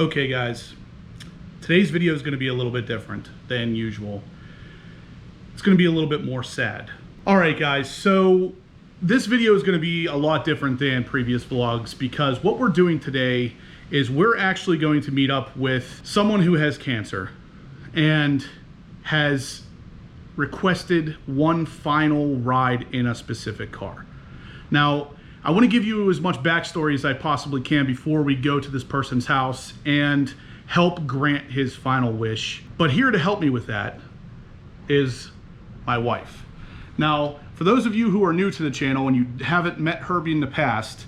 Okay guys, today's video is going to be a little bit different than usual. It's going to be a little bit more sad. Alright guys, so this video is going to be a lot different than previous vlogs because what we're doing today is we're actually going to meet up with someone who has cancer and has requested one final ride in a specific car. Now, I want to give you as much backstory as I possibly can before we go to this person's house and help grant his final wish. But here to help me with that is my wife. Now, for those of you who are new to the channel and you haven't met her in the past,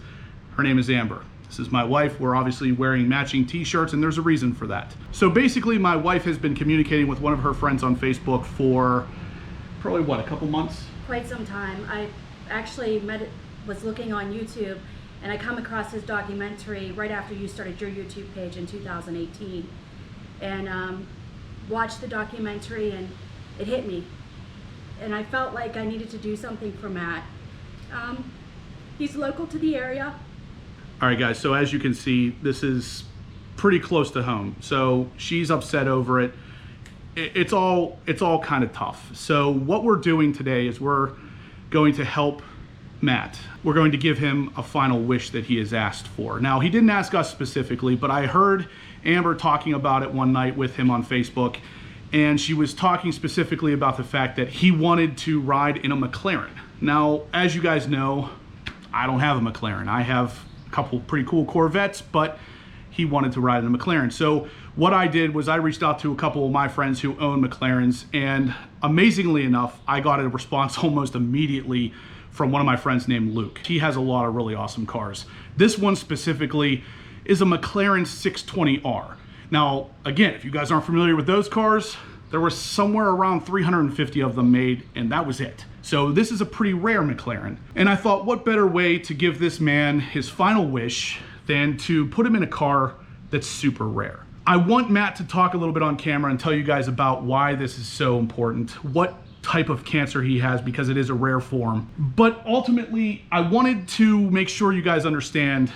her name is Amber. This is my wife. We're obviously wearing matching t-shirts and there's a reason for that. So basically my wife has been communicating with one of her friends on Facebook for probably what, a couple months? Quite some time. I actually was looking on YouTube and I come across his documentary right after you started your YouTube page in 2018 and watched the documentary and it hit me and I felt like I needed to do something for Matt. He's local to the area. All right guys, so as you can see, this is pretty close to home. So she's upset over it. It's all kind of tough. So what we're doing today is we're going to help Matt. We're going to give him a final wish that he has asked for. Now, he didn't ask us specifically, but I heard Amber talking about it one night with him on Facebook, and she was talking specifically about the fact that he wanted to ride in a McLaren. Now, as you guys know, I don't have a McLaren. I have a couple pretty cool Corvettes, but he wanted to ride in a McLaren. So what I did was I reached out to a couple of my friends who own McLarens, and amazingly enough, I got a response almost immediately from one of my friends named Luke. He has a lot of really awesome cars. This one specifically is a McLaren 620R. Now, again, if you guys aren't familiar with those cars, there was somewhere around 350 of them made, and that was it. So this is a pretty rare McLaren. And I thought, what better way to give this man his final wish than to put him in a car that's super rare. I want Matt to talk a little bit on camera and tell you guys about why this is so important, what type of cancer he has, because it is a rare form. But ultimately, I wanted to make sure you guys understand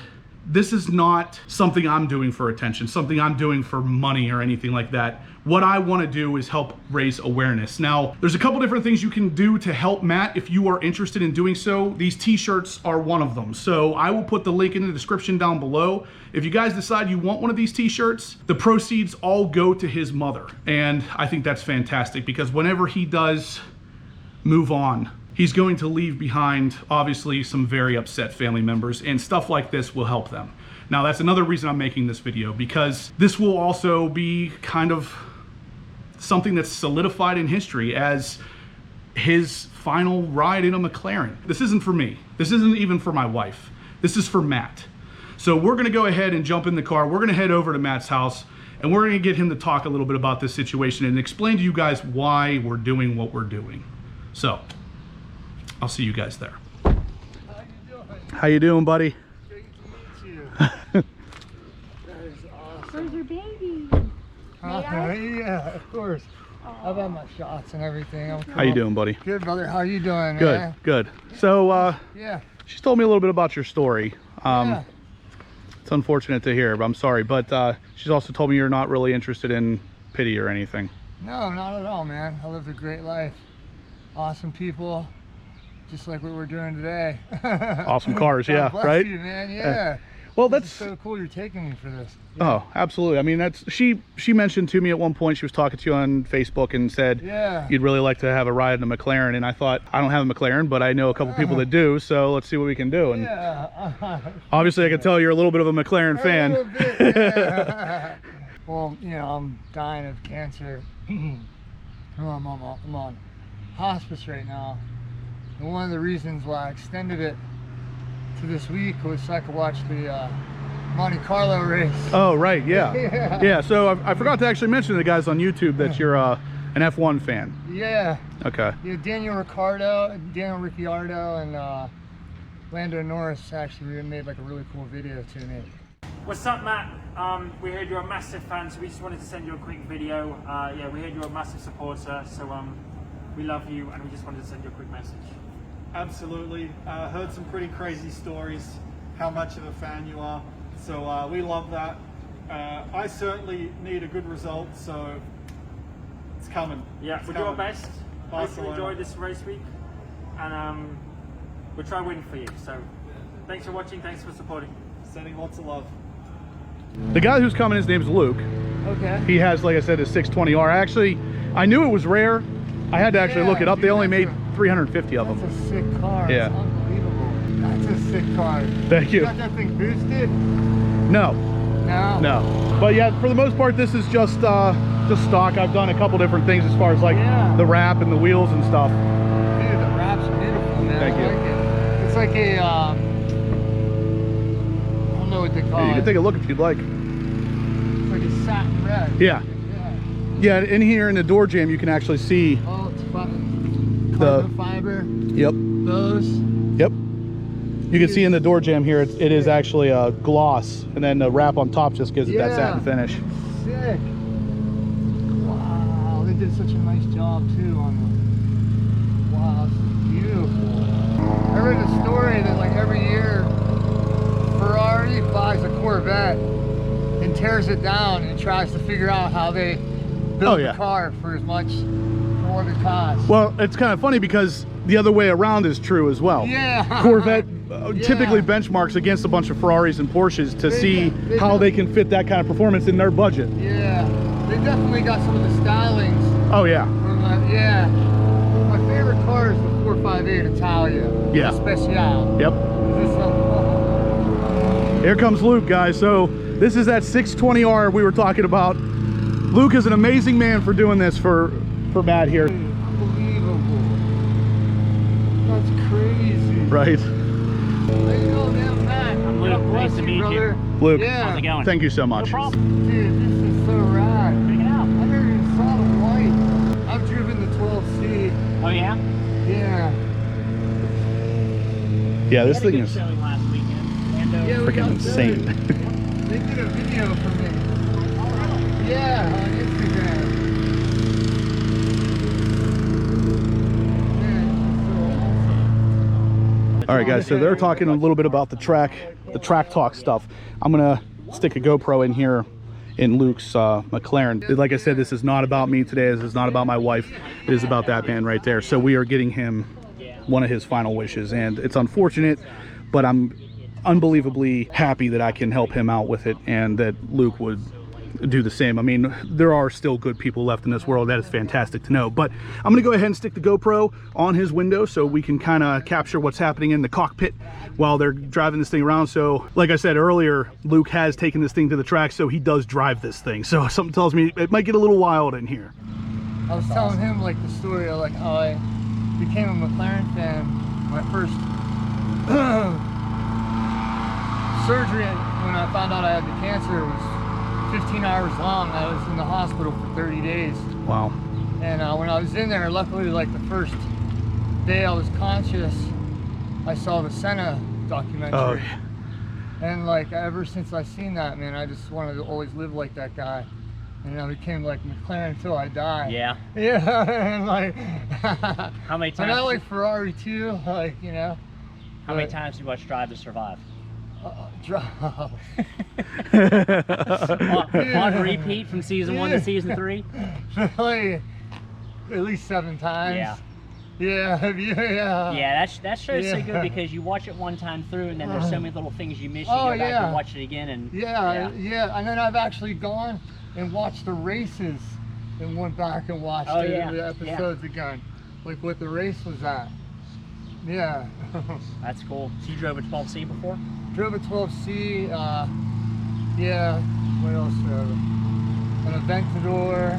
this is not something I'm doing for attention, something I'm doing for money or anything like that. What I want to do is help raise awareness. Now, there's a couple different things you can do to help Matt if you are interested in doing so. These t-shirts are one of them. So I will put the link in the description down below. If you guys decide you want one of these t-shirts, the proceeds all go to his mother. And I think that's fantastic because whenever he does move on, he's going to leave behind, obviously, some very upset family members, and stuff like this will help them. Now, that's another reason I'm making this video, because this will also be kind of something that's solidified in history as his final ride in a McLaren. This isn't for me. This isn't even for my wife. This is for Matt. So we're gonna go ahead and jump in the car. We're gonna head over to Matt's house, and we're gonna get him to talk a little bit about this situation and explain to you guys why we're doing what we're doing. So, I'll see you guys there. How you doing? How you doing, buddy? Great to meet you. That is awesome. Where's your baby? Yeah, of course. I've had my shots and everything. How you doing, buddy? Good, brother. How you doing, Good, man? good. So, yeah. she's told me a little bit about your story. Yeah. It's unfortunate to hear, but I'm sorry. But she's also told me you're not really interested in pity or anything. No, not at all, man. I lived a great life. Awesome people, just like what we're doing today. Awesome cars, yeah, God bless right? you, man. Yeah. Well, This that's is so cool. You're taking me for this. Oh, absolutely. I mean, that's she mentioned to me at one point, she was talking to you on Facebook and said you'd really like to have a ride in a McLaren, and I thought, I don't have a McLaren, but I know a couple people that do, so let's see what we can do. And obviously I can tell you're a little bit of a McLaren fan. A little bit, yeah. Well, you know, I'm dying of cancer. I'm on hospice right now, and one of the reasons why I extended it to this week was so I could watch the Monte Carlo race. Oh, right, yeah. Yeah. Yeah, so I forgot to actually mention to the guys on YouTube that you're an F1 fan. Yeah. Okay. Yeah, Daniel Ricciardo, and Lando Norris actually made like a really cool video to me. What's up, Matt? We heard you're a massive fan, so we just wanted to send you a quick video. Yeah, we heard you're a massive supporter, so we love you, and we just wanted to send you a quick message. Absolutely. Heard some pretty crazy stories, how much of a fan you are. So we love that. I certainly need a good result, so it's coming. Yeah, It's we'll do our coming. best. Barcelona. Hopefully enjoy this race week, and we'll try win for you. So, thanks for watching. Thanks for supporting. Sending lots of love. The guy who's coming, his name's Luke. Okay. He has, like I said, a 620R. Actually, I knew it was rare. I had to actually look it up. They only made 350 of That's them. a sick car. Yeah. It's unbelievable. That's a sick car. Thank you. Got that thing boosted? No, No. no. But yeah, for the most part, this is just stock. I've done a couple different things as far as like the wrap and the wheels and stuff. Dude, the wrap's beautiful, man. Thank I you. like it. It's like a, I don't know what they call Yeah, you it. can take a look if you'd like. It's like a satin red. Yeah. Yeah. Yeah, in here in the door jamb, you can actually see Oh, it's carbon fiber. Yep. Those. Yep. You can see in the door jamb here, it is actually a gloss, and then the wrap on top just gives it that satin finish. Sick. Wow, they did such a nice job too on them. Wow, this is beautiful. I read a story that like every year Ferrari buys a Corvette and tears it down and tries to figure out how they built the car for as much for what it costs. Well, it's kind of funny because the other way around is true as well. Yeah. Corvette typically benchmarks against a bunch of Ferraris and Porsches to see how they can fit that kind of performance in their budget. Yeah, they definitely got some of the stylings. Oh yeah. From, yeah. My favorite car is the 458 Italia. Yeah. Special. Yep. Here comes Luke, guys. So this is that 620R we were talking about. Luke is an amazing man for doing this for Matt here. Unbelievable. That's crazy. Right. There you go, man, Matt. I'm Luke. God bless Nice to meet you. brother. Luke, Yeah. How's it going? thank you so much. No problem. Dude, this is so rad. Check it out. I never even saw the white. I've driven the 12C. Oh yeah. Yeah. Yeah, this We had a thing good is showing last weekend. And, Yeah, we got freaking insane. They did a video for me. Yeah, on Instagram. Man, All right, guys, so they're talking a little bit about the track talk stuff. I'm gonna stick a GoPro in here in Luke's McLaren. Like I said, this is not about me today. This is not about my wife. It is about that man right there. So we are getting him one of his final wishes, and it's unfortunate, but I'm unbelievably happy that I can help him out with it and that Luke would do the same. I mean, there are still good people left in this world. That is fantastic to know. But I'm gonna go ahead and stick the GoPro on his window so we can kind of capture what's happening in the cockpit while they're driving this thing around. So like I said earlier, Luke has taken this thing to the track, so he does drive this thing. So something tells me it might get a little wild in here. I was telling him like the story of like how I became a McLaren fan. My first surgery when I found out I had the cancer was 15 hours long. I was in the hospital for 30 days. Wow. And when I was in there, luckily, like the first day I was conscious, I saw the Senna documentary. Oh, yeah. And like ever since I seen that, man, I just wanted to always live like that guy. And I became like McLaren until I die. Yeah. Yeah, and like. How many times? And I like Ferrari too, like, you know. How many times do you watch Drive to Survive? On repeat from season 1 to season 3? Like, at least 7 times. Yeah. Yeah, yeah. Yeah, that show's so good because you watch it one time through and then there's so many little things you miss. You go back and watch it again and yeah. And then I've actually gone and watched the races and went back and watched the episodes again, like what the race was at. Yeah. That's cool. So you drove a 12C before? Drove a 12C. Yeah. What else? An Aventador.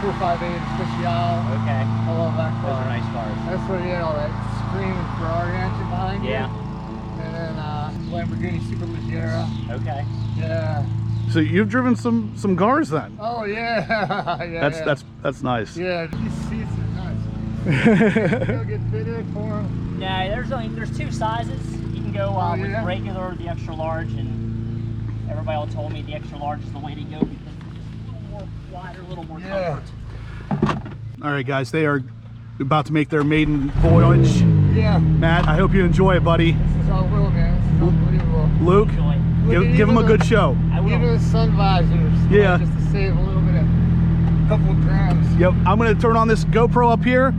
458 Special. Okay. I love that car. Those are nice cars. That's what, all that screaming Ferrari engine behind you. And then Lamborghini Superleggera. Okay. Yeah. So you've driven some cars then? Oh yeah. That's nice. Yeah, these seats are nice. They'll get fitted for them. Yeah, there's 2 sizes. You can go with regular or the extra large, and everybody all told me the extra large is the way to go because it's a little more wider, a little more comfort. All right, guys, they are about to make their maiden voyage. Yeah. Matt, I hope you enjoy it, buddy. This is all will, man. This is unbelievable. Luke, give him a good show. Even the sun visors. Yeah. Just to save a little bit of, a couple of grams. Yep, I'm gonna turn on this GoPro up here.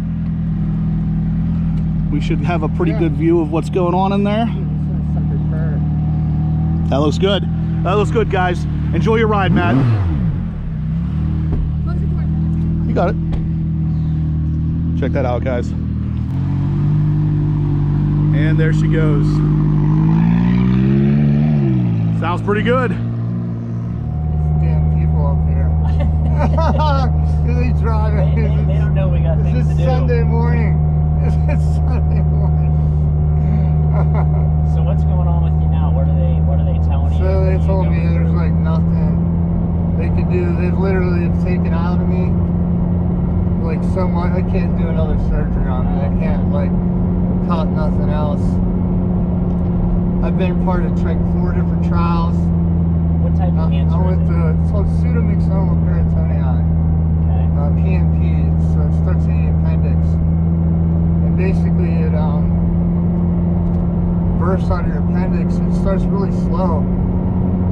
We should have a pretty good view of what's going on in there. That looks good. That looks good, guys. Enjoy your ride, Matt. You got it. Check that out, guys. And there she goes. Sounds pretty good. Damn people up here. They driving. They don't know we got things to do. It's Sunday morning. It's Sunday morning. So what's going on with you now? What are they telling you? So they told me there's like nothing they could do. They've literally taken out of me like so much. I can't do another surgery on it. I can't like cut nothing else. I've been part of like 4 different trials. What type of cancer I went is it? to, it's called pseudomyxoma peritonei. Okay. PMP. So it starts in the appendix. And basically it bursts out of your appendix. It starts really slow.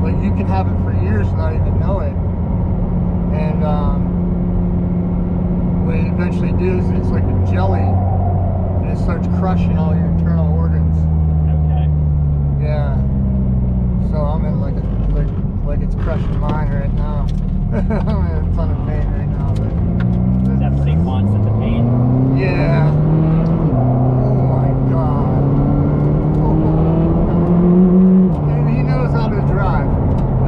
Like you can have it for years and not even know it. And what it eventually does is it's like a jelly, and it starts crushing all your internal organs. Okay. Yeah. So I'm in like it's crushing mine right now. I'm in a ton of pain right now. But Is that pretty constant, the pain? yeah. Oh my God. Oh. And he knows how to drive.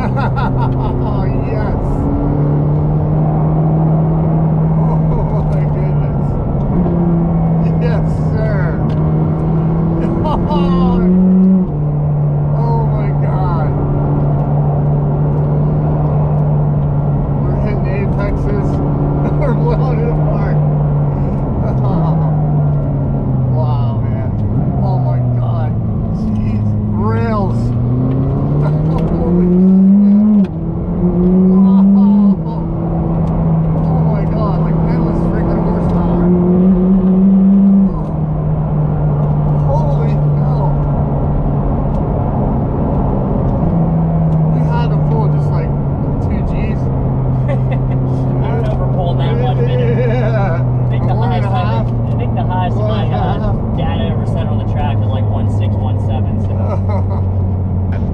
Oh yes. Oh my goodness. Yes, sir. Oh my God. We're hitting apexes. We're blowing it apart. Wow, man. Oh my God. Jeez. Rails. Holy shit. Wow. Oh my God. Like endless freaking horsepower. Holy hell. We had to pull just like 2 G's. I don't know if we're pulling that much, but Yeah. I think the A 1.5. highest my 1.5. dad ever set on the track was like 1.6, 1.7. So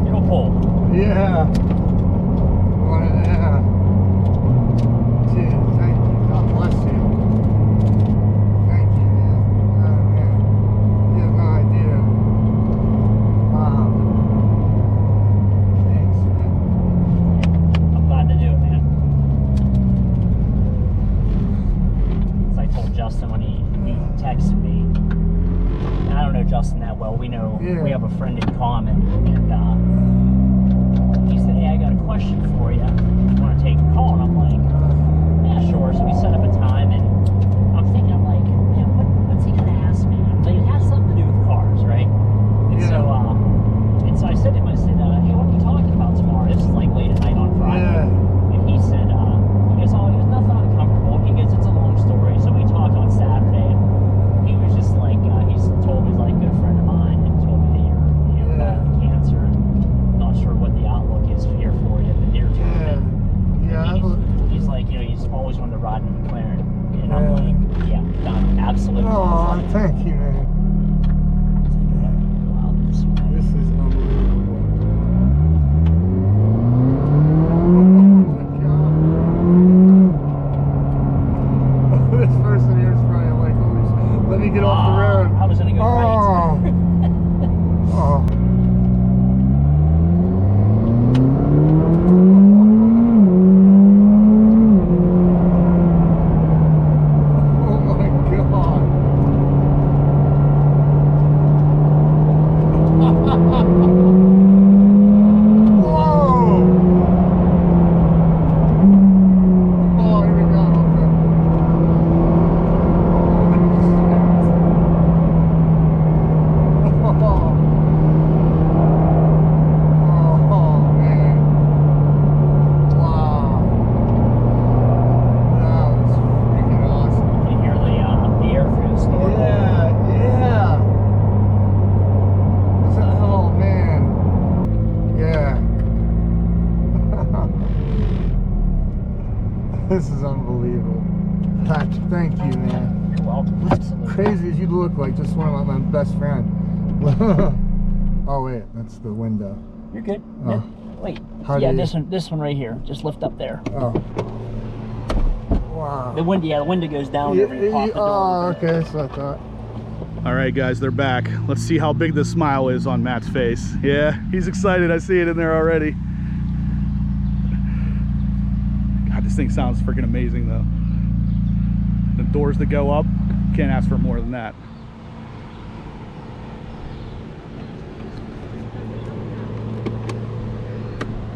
it'll pull. Yeah. 1.5. Dude, thank you. God bless you. Thank you, man. Oh, man. You have no idea. Wow. Thanks, man. I'm glad to do it, man. As I told Justin when he texted me, and I don't know Justin that well. We know Yeah. we have a friend in common, and he said, "Hey, I got a question for you. You want to take a call?" And I'm like, "Yeah, sure." So we set up a time, and I'm thinking, I'm like, man, what's he gonna ask me? I'm like, it has something to do with cars, right? And Yeah. so I said to him, I said, "Hey, what are you talking about tomorrow?" This is like late at night on Friday. Yeah. And he said, he goes, "Oh, there's nothing uncomfortable." He goes, "It's a long story." So we talked on Saturday, and he was just like, he's told me, he's like a good friend of mine, and told me that you're battling cancer, and not sure what the outlook is here for you in the near term. Yeah. And Yeah. he's like, he's always wanted to ride in McLaren. This is unbelievable. Thank you, man. You're welcome. Absolutely. Crazy as you look like just one of my best friend. Oh wait, that's the window. You're good. Oh. Yeah. Wait. How Yeah, do you- this one right here. Just lift up there. Oh. Wow. The window goes down whenever you pop the door. Oh, okay, so I thought. All right, guys, they're back. Let's see how big the smile is on Matt's face. Yeah, he's excited. I see it in there already. God, this thing sounds freaking amazing, though. The doors that go up, can't ask for more than that.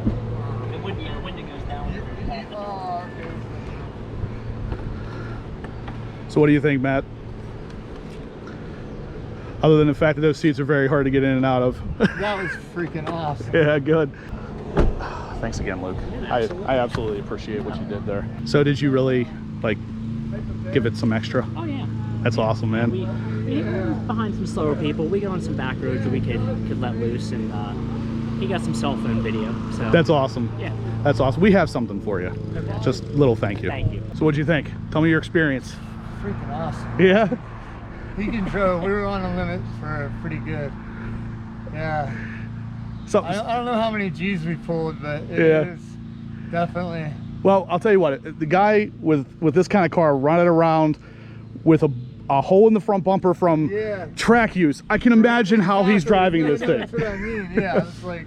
The window goes down whenever you pop the door. Oh, okay. So what do you think, Matt? Other than the fact that those seats are very hard to get in and out of. That was freaking awesome. Yeah, good. Thanks again, Luke. I absolutely appreciate what you did there. So did you really, like, give it some extra? Oh yeah. That's awesome, man. We were behind some slower people. We got on some back roads that we could let loose, and he got some cell phone video. So That's awesome. yeah. That's awesome. We have something for you. Okay. Just a little thank you. Thank you. So what'd you think? Tell me your experience. Freaking awesome. Yeah? He controlled. We were on the limit for pretty good. Yeah. Something. I don't know how many G's we pulled, but it Yeah. is definitely. Well, I'll tell you what. The guy with this kind of car running around with a hole in the front bumper from Yeah. track use. I can imagine how he's driving this thing. That's what I mean. Yeah, it's like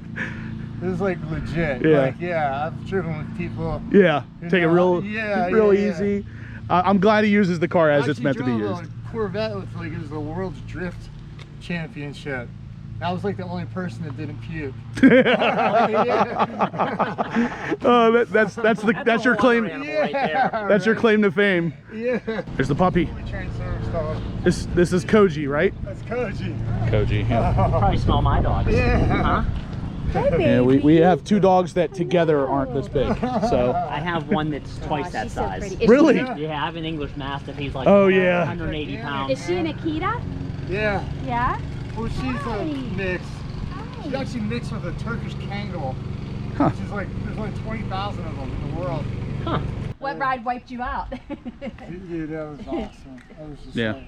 this is like legit. Yeah. Like, yeah, I've driven with people. Yeah, You take it know, real, yeah, real yeah, yeah. easy. I'm glad he uses the car as it's Actually meant to be drove used. a Corvette with like it was the world's drift championship. I was like the only person that didn't puke. Oh, that's your a claim. water animal right there. That's your claim to fame. Yeah. There's the puppy. We trained service dog. This is Koji, right? That's Koji. Koji. Yeah. Probably smell my dogs. Yeah. Huh? Yeah, we have two dogs that together aren't this big. So I have one that's twice that she's so size. pretty. Is really, Yeah, I have an English Mastiff. He's like Oh, yeah. 180 pounds. Is she an Akita? Yeah. Yeah. Well, she's a mix. She's actually mixed with a Turkish Kangal. Huh. Which is like, there's only 20,000 of them in the world. Huh. What ride wiped you out? Dude, that was awesome. That was just Yeah. like,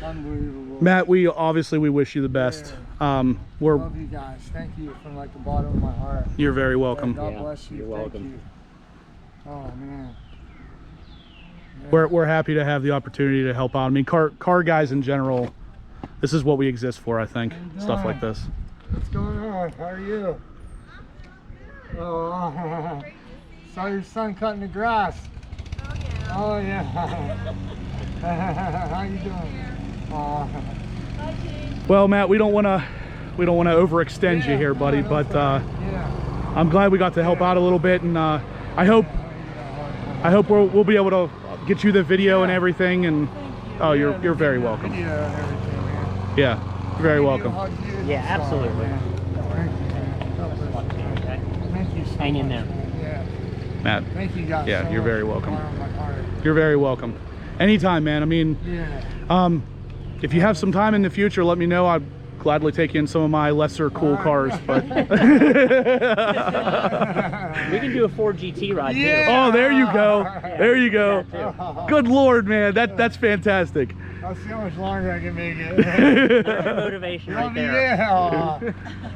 unbelievable. Matt, we wish you the best. We're Love you guys. Thank you from like the bottom of my heart. you're very welcome. God Yeah, bless you. you're Thank welcome. you. Oh man. We're happy to have the opportunity to help out. I mean, car guys in general, this is what we exist for. I think stuff like this. What's going on? How are you? Oh, saw your son cutting the grass. Oh yeah. How you doing? Oh. Well, Matt, we don't want to overextend you here, buddy, but Yeah. I'm glad we got to help out a little bit, and I hope we'll be able to get you the video and everything. And oh, you're very welcome. Video and everything, man. Yeah, you're very welcome. Yeah, absolutely. Thank you, man. God bless you. Okay. Thank you so Hang in much, there. man. Yeah. Matt, Thank you guys. Yeah, so you're much very from the welcome. bottom of my heart. you're very welcome. Anytime, man. I mean, Yeah. if you have some time in the future, let me know. I'd gladly take you in some of my lesser cool cars. But We can do a Ford GT ride too. Yeah. oh, there you go. There you go. Yeah, Good Lord, man. That's fantastic. I'll see how much longer I can make it. Motivation right Love you, there. yeah. Aw.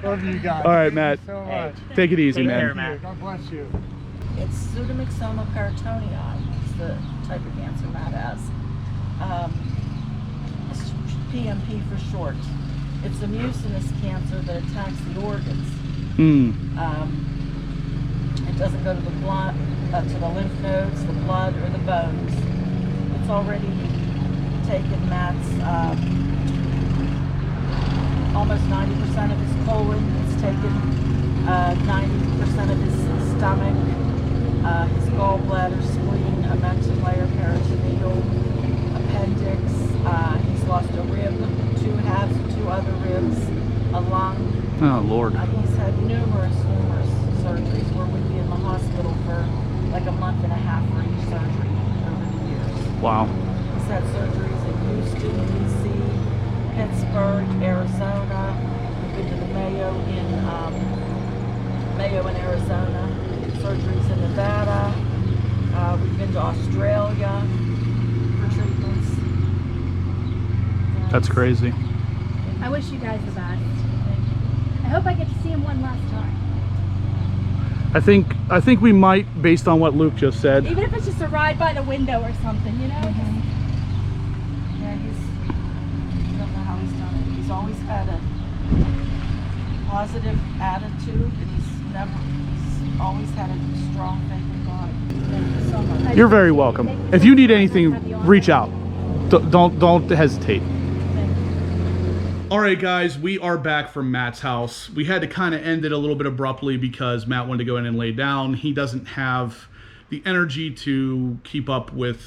Love you guys. All right, Thank Matt. you so much. Take it easy, Take man. care, Matt. God bless you. It's pseudomyxoma peritonei. It's the type of cancer Matt has. It's PMP for short. It's a mucinous cancer that attacks the organs. It doesn't go to the blood, to the lymph nodes, the blood, or the bones. It's already taken Matt's almost 90% of his colon. It's taken 90% of his stomach, his gallbladder, spleen, omentum layer, peritoneal, appendix. He's lost a rib, 2 halves of 2 other ribs, a lung. Oh, Lord. He's had numerous surgeries. We're with you in the hospital for like a month and a half for each surgery over the years. Wow. He's had surgeries in Houston, D.C., Pittsburgh, Arizona. We've been to the Mayo in Arizona. Surgeries in Nevada. We've to Australia for treatments. That's crazy. I wish you guys the best. I hope I get to see him one last time. I think we might, based on what Luke just said. Even if it's just a ride by the window or something, you know? Yeah, I don't know how he's done it. He's always had a positive attitude, and he's always had a strong faith in God. Thank you so much. You're very welcome. If you need anything, reach out. Don't hesitate. All right, guys, we are back from Matt's house. We had to kind of end it a little bit abruptly because Matt wanted to go in and lay down. He doesn't have the energy to keep up with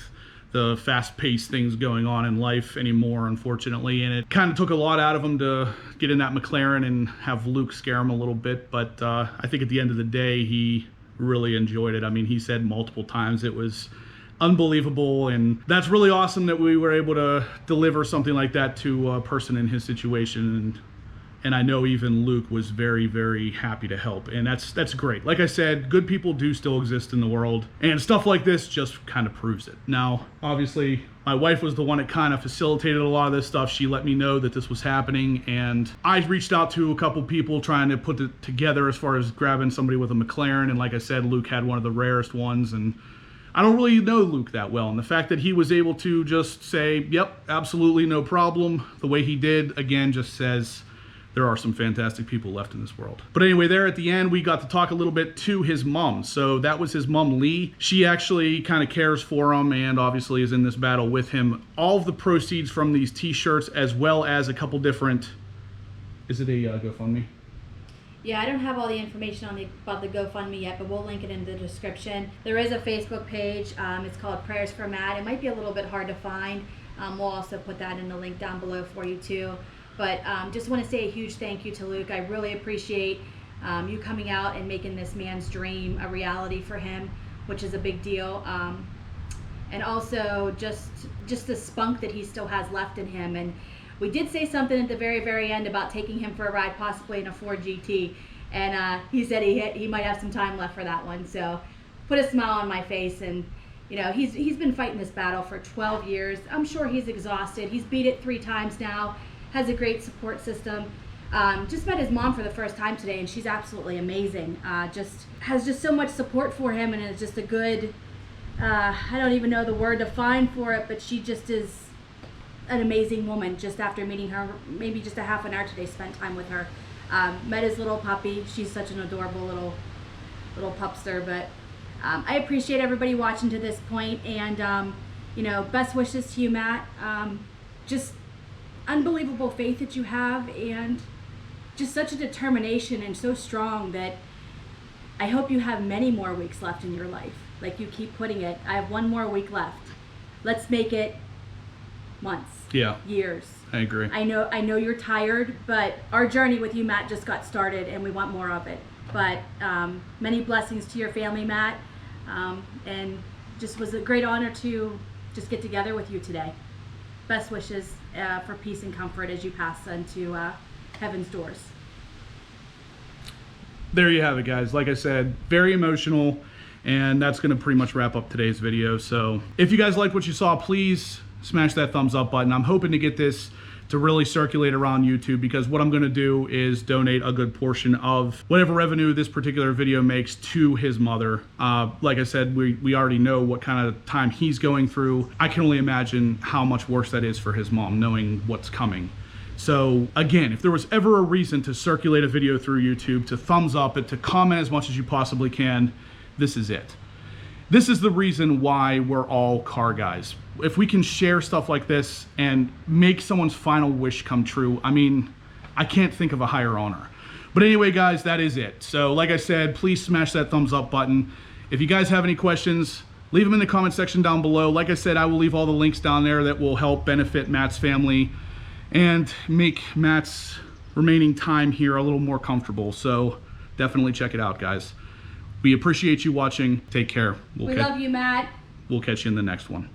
the fast-paced things going on in life anymore, unfortunately, and it kind of took a lot out of him to get in that McLaren and have Luke scare him a little bit, but I think at the end of the day, he really enjoyed it. I mean, he said multiple times it was unbelievable, and that's really awesome that we were able to deliver something like that to a person in his situation, and I know even Luke was very, very happy to help, and that's great. Like I said, good people do still exist in the world, and stuff like this just kind of proves it. Now, obviously, my wife was the one that kind of facilitated a lot of this stuff. She let me know that this was happening, and I reached out to a couple people trying to put it together as far as grabbing somebody with a McLaren, and like I said, Luke had one of the rarest ones, and I don't really know Luke that well, and the fact that he was able to just say, yep, absolutely no problem, the way he did, again, just says there are some fantastic people left in this world. But anyway, there at the end, we got to talk a little bit to his mom. So that was his mom, Lee. She actually kind of cares for him and obviously is in this battle with him. All of the proceeds from these t-shirts, as well as a couple different, is it a GoFundMe? Yeah, I don't have all the information on about the GoFundMe yet, but we'll link it in the description. There is a Facebook page. It's called Prayers for Matt. It might be a little bit hard to find. We'll also put that in the link down below for you too. But just want to say a huge thank you to Luke. I really appreciate you coming out and making this man's dream a reality for him, which is a big deal. And also just the spunk that he still has left in him. And we did say something at the very, very end about taking him for a ride, possibly in a Ford GT. And he said he might have some time left for that one. So put a smile on my face. And you know, he's been fighting this battle for 12 years. I'm sure he's exhausted. He's beat it 3 times now. Has a great support system. Just met his mom for the first time today, and she's absolutely amazing. Has just so much support for him, and is just a good, I don't even know the word to find for it, but she just is an amazing woman. Just after meeting her, maybe just a half an hour today, spent time with her. Met his little puppy. She's such an adorable little pupster. But I appreciate everybody watching to this point, and you know, best wishes to you, Matt. Just unbelievable faith that you have, and just such a determination, and so strong that I hope you have many more weeks left in your life. Like you keep putting it, I have 1 more week left. Let's make it months, years. I agree. I know you're tired, but our journey with you, Matt, just got started, and we want more of it. But many blessings to your family, Matt, and just was a great honor to just get together with you today. Best wishes for peace and comfort as you pass into heaven's doors. There you have it, guys. Like I said, very emotional, and that's going to pretty much wrap up today's video. So if you guys liked what you saw, please smash that thumbs up button. I'm hoping to get this to really circulate around YouTube, because what I'm going to do is donate a good portion of whatever revenue this particular video makes to his mother. Like I said, we already know what kind of time he's going through. I can only imagine how much worse that is for his mom, knowing what's coming. So again, if there was ever a reason to circulate a video through YouTube, to thumbs up it, to comment as much as you possibly can, this is it. This is the reason why we're all car guys. If we can share stuff like this and make someone's final wish come true, I mean, I can't think of a higher honor. But anyway, guys, that is it. So like I said, please smash that thumbs up button. If you guys have any questions, leave them in the comment section down below. Like I said, I will leave all the links down there that will help benefit Matt's family and make Matt's remaining time here a little more comfortable. So definitely check it out, guys. We appreciate you watching. Take care. We love you, Matt. We'll catch you in the next one.